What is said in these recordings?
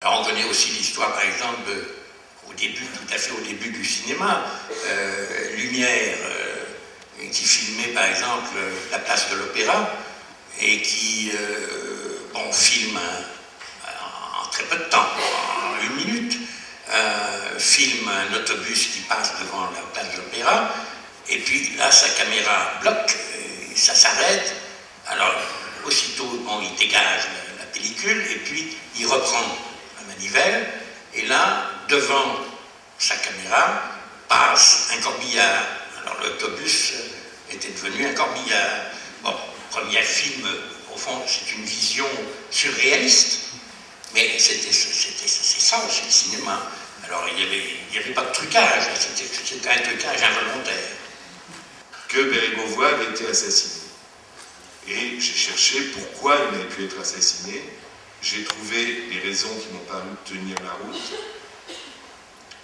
Alors on connaît aussi l'histoire, par exemple, au début, tout à fait au début du cinéma, Lumière, qui filmait par exemple la place de l'Opéra, et qui filme en très peu de temps, en 1 minute, filme un autobus qui passe devant la place de l'Opéra, et puis là sa caméra bloque, et ça s'arrête. Alors aussitôt il dégage la pellicule, et puis il reprend la manivelle, et là devant sa caméra passe un corbillard. Alors l'autobus était devenu un corbillard. Bon, premier film, au fond, c'est une vision surréaliste, mais c'est ça aussi le cinéma. Alors il n'y avait pas de trucage, c'était un trucage involontaire. Que Bérégovoy avait été assassiné. Et j'ai cherché pourquoi il avait pu être assassiné. J'ai trouvé des raisons qui m'ont paru tenir la route.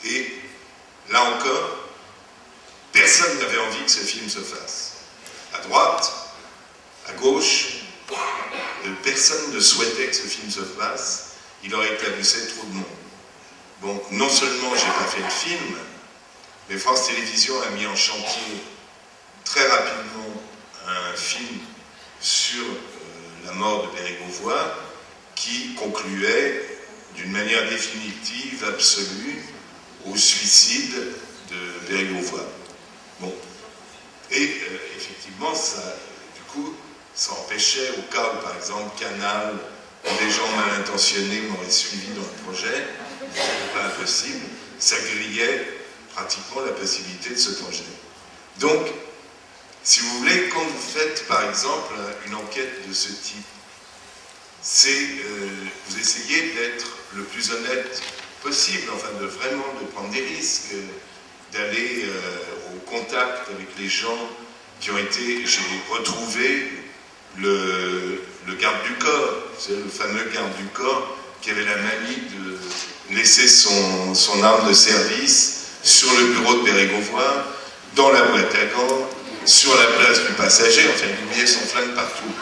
Et là encore, personne n'avait envie que ce film se fasse. À droite, à gauche, personne ne souhaitait que ce film se fasse. Il aurait éclaboussé trop de monde. Bon, non seulement j'ai pas fait de film, mais France Télévisions a mis en chantier très rapidement un film sur la mort de Bérégovoy qui concluait d'une manière définitive, absolue, au suicide de Bérégovoy. Bon. Et effectivement, ça, du coup, ça empêchait, au cas où, par exemple, Canal ou des gens mal intentionnés m'auraient suivi dans le projet, c'était pas impossible, ça grillait pratiquement la possibilité de ce projet. Donc, si vous voulez, quand vous faites, par exemple, une enquête de ce type, c'est vous essayez d'être le plus honnête possible, enfin de prendre des risques, d'aller au contact avec les gens qui ont été. J'ai retrouvé le garde du corps, c'est le fameux garde du corps qui avait la manie de laisser son arme de service sur le bureau de Bérégovoy, dans la boîte à gants, sur la place du passager. Enfin, il oubliait son flingue partout.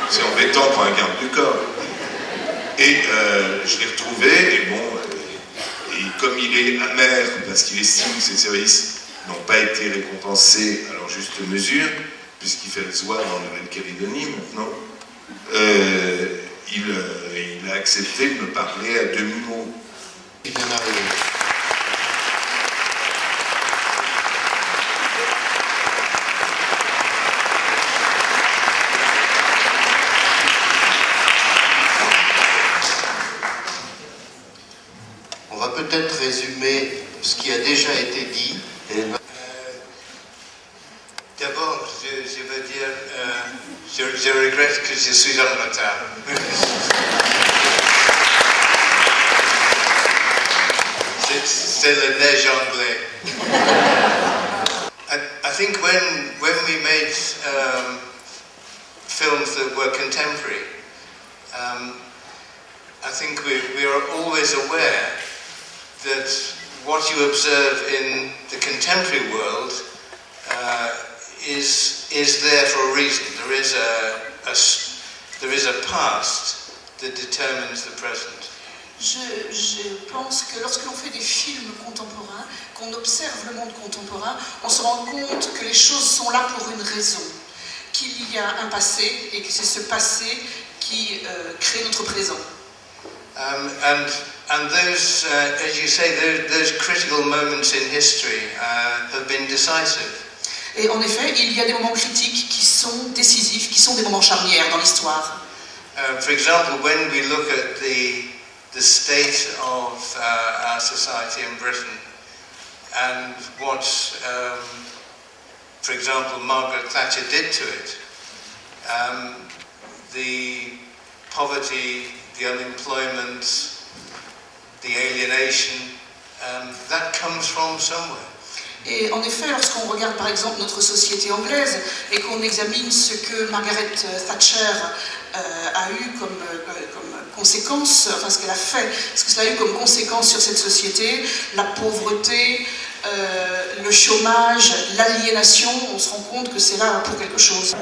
C'est embêtant pour un garde du corps. Et je l'ai retrouvé, et bon, et comme il est amer, parce qu'il estime que ses services n'ont pas été récompensés à leur juste mesure, puisqu'il fait le zouave en Nouvelle-Calédonie maintenant, il a accepté de me parler à demi-mot. On va peut-être résumer ce qui a déjà été dit. D'abord, je veux dire, je regrette que je suis en retard. C'est le neige anglais. I think when we made films that were contemporary, I think we are always aware that what you observe in the contemporary world is there for a reason. There is a past that determines the present. Je pense que lorsque l'on fait des films contemporains, qu'on observe le monde contemporain, on se rend compte que les choses sont là pour une raison, qu'il y a un passé et que c'est ce passé qui crée notre présent. And those, as you say, those critical moments in history have been decisive. Et en effet, il y a des moments critiques qui sont décisifs, qui sont des moments charnières dans l'histoire. For example, when we look at the state of our society in Britain and what, for example, Margaret Thatcher did to it, the poverty, the unemployment, the alienation, that comes from somewhere. Et en effet, lorsqu'on regarde par exemple notre société anglaise et qu'on examine ce que Margaret Thatcher a eu comme conséquence, enfin ce qu'elle a fait, ce que cela a eu comme conséquence sur cette société, la pauvreté, le chômage, l'aliénation, on se rend compte que c'est là pour quelque chose.